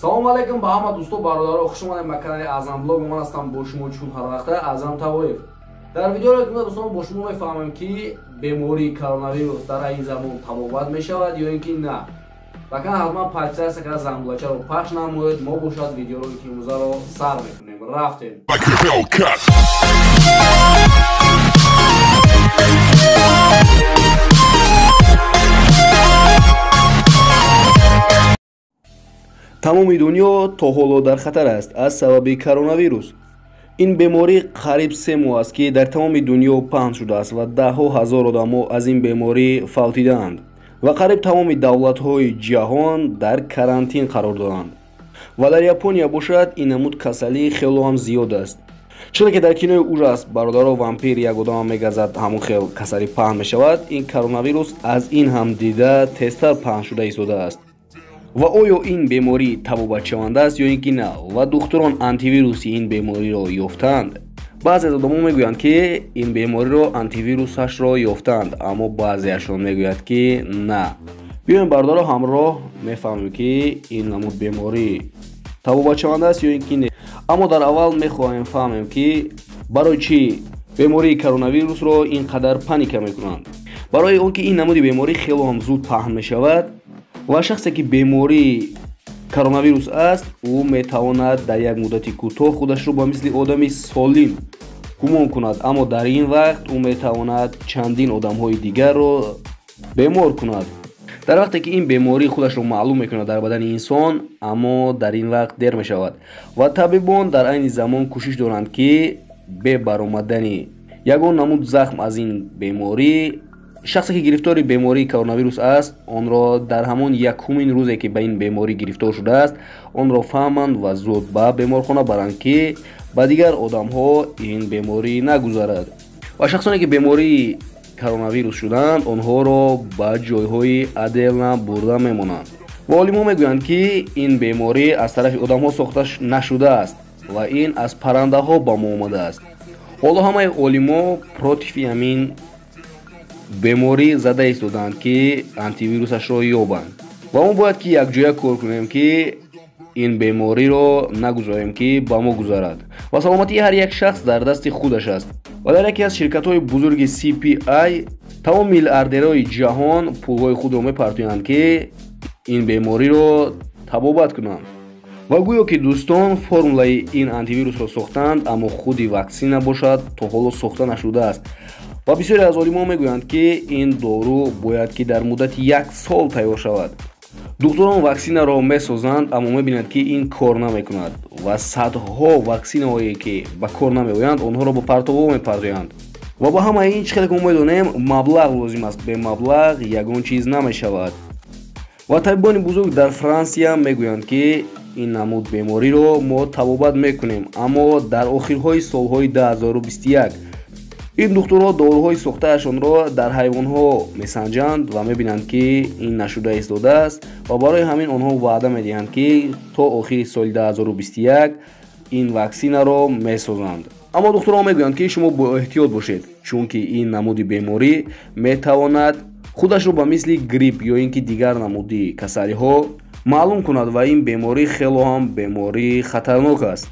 салом алейкум ба ҳама дӯсту бародаро, хуш омадед ба канали Аъзам блог. Ман ҳастам бо шумо чун ҳар вақта Аъзам Тавоев. Дар видеои ки дӯстон бо шумо мефаҳмем ки бемории коронавирус дар ин замон табобат мешавад ё ин ки на. Ва кан ҳатман подписатсия карда зангулачаро пахш намоед. мо бошад видеоро ки имрӯзаро сар мекунем. Рафтем. тамоми дунё то ҳоло дар хатар аст аз сабаби коронавирус. ин беморӣ қариб 3 моҳ аст ки дар тамоми дунё паҳн шудааст ва даҳҳо ҳазор одамҳо аз ин беморӣ фавтидаанд ва қариб тамоми давлатҳои ҷаҳон дар карантин қарор доранд. ва дар Япония бошад ин намуд касалӣ хело ҳам зиёд аст. чиле ки дар кинои ужас бародаро вампир як одамам мегазад ҳамон хел касалӣ паҳн мешавад, ин коронавирус аз ин ҳам дида тезтар паҳн шуда истодааст. ва оё ин беморӣ табобатшаванда аст ё ин ки на? Ва духтурон антивируси ин бемориро ёфтанд? баъзе аз одамон мегӯянд ки ин бемориро антивирусашро ёфтанд, аммо баъзеашон мегӯяд ки на. биёем бародаро ҳамроҳ мефаҳмем ки ин намуд беморӣ табобатшаванда аст ё ин ки не. аммо дар аввал мехоҳем фаҳмем ки барои чӣ бемории коронавирусро ин қадар паника мекунанд. барои он ки ин намуди беморӣ хело ҳам зуд паҳн мешавад ва шахсе ки бемории коронавирус аст, ӯ метавонад дар як муддати кӯтоҳ худашро ба мисли одами солим гумон кунад, аммо дар ин вақт ӯ метавонад чандин одамҳои дигарро бемор кунад. дар вақте ки ин беморӣ худашро маълум мекунад дар бадани инсон, аммо дар ин вақт дер мешавад ва табибон дар айни замон кӯшиш доранд ки бе баромадани ягон намуд захм аз ин беморӣ, шахсе ки гирифтори бемории коронавирус аст, онро дар ҳамон якумин рӯзе ки ба ин беморӣ гирифтор шудааст, онро фаҳманд ва зуд ба беморхона баранд ки ба дигар одамҳо ин беморӣ нагузарад. ва шахсоне ки бемории коронавирус шуданд, онҳоро ба ҷойҳои аделна бурда мемонанд. ва олимон мегӯянд ки ин беморӣ аз тарафи одамҳо сохта нашудааст ва ин аз паррандаҳо ба мо омадааст. ҳоло ҳамаи олимо против ҳамин беморӣ зада истоданд ки антивирусашро ёбанд. ва мо бояд ки якҷоя кор кунем ки ин бемориро нагузорем ки ба мо гузарад. ва саломатии ҳар як шахс дар дасти худаш аст. ва дар яке аз ширкатҳои бузурги CPI тамом миллиардерҳои ҷаҳон пулҳои худро мепартоянд ки ин бемориро табобат кунанд. ва гӯё ки дӯстон формулаи ин антивирусро сохтанд, аммо худи ваксина бошад то ҳоло сохта нашудааст. ва бисёре аз олимон мегӯянд ки ин дору бояд ки дар муддати 1 сол тайёр шавад. духтурон ваксинаро месозанд, аммо мебинанд ки ин кор намекунад ва садҳо ваксинаҳое ки ба кор намеоянд, онҳоро ба партово мепардоянд. ва ба ҳамаи ин чӣ хеле ки мо медонем, маблағ лозим аст. бе маблағ ягон чиз намешавад. ва табибони бузург дар Франсия мегӯянд ки ин намуд бемориро мо табобат мекунем, аммо дар охирҳои солҳои 2021 ин духтурҳо доруҳои сохтаашонро дар ҳайвонҳо месанҷанд ва мебинанд ки ин нашуда истодааст ва барои ҳамин онҳо ваъда медиҳанд ки то охири соли 2021 ин ваксинаро месозанд. аммо духтурҳо мегӯянд ки шумо боэҳтиёт бошед, чунки ин намуди беморӣ метавонад худашро ба мисли грипп ё ин ки дигар намуди касалиҳо маълум кунад ва ин беморӣ хело ҳам бемории хатарнок аст.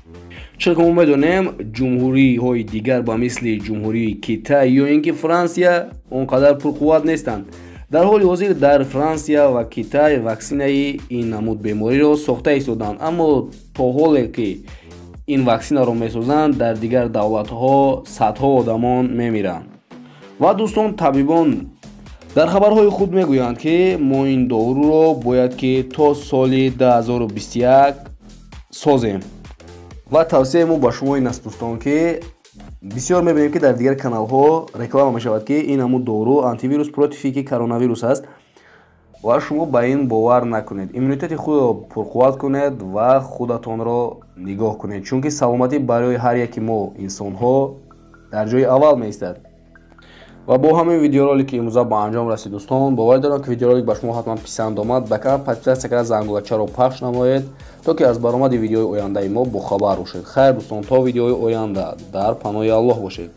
чиле ки мо медонем, ҷумҳуриҳои дигар ба мисли ҷумҳурии Китай ё ин ки Франсия он қадар пурқувват нестанд. дар ҳоли ҳозир дар Франсия ва Китай ваксинаи ин намуд бемориро сохта истоданд, аммо то ҳоле ки ин ваксинаро месозанд, дар дигар давлатҳо садҳо одамон мемиранд. ва дӯстон, табибон дар хабарҳои худ мегӯянд ки мо ин доруро бояд ки то соли 2021 созем. ва тавсияи мо ба шумо ин аст дӯстон, ки бисёр мебинем ки дар дигар каналҳо реклама мешавад ки ин ҳамун дору антивирус против ки коронавирус аст. ва шумо ба ин бовар накунед. иммунитети худро пурқувват кунед ва худатонро нигоҳ кунед, чунки саломатӣ барои ҳар яки мо инсонҳо дар ҷои аввал меистад. ва бо ҳамин видеоролик ки имрӯза ба анҷом расид дӯстон, боварӣ дорам ки видеоролик ба шумо ҳатман писанд омад. ба канал подписатсия карда зангулачаро пахш намоед, то ки аз баромади видеои ояндаи мо бохабар бошед. хайр дӯстон, то видеои оянда дар паноҳи Аллоҳ бошед.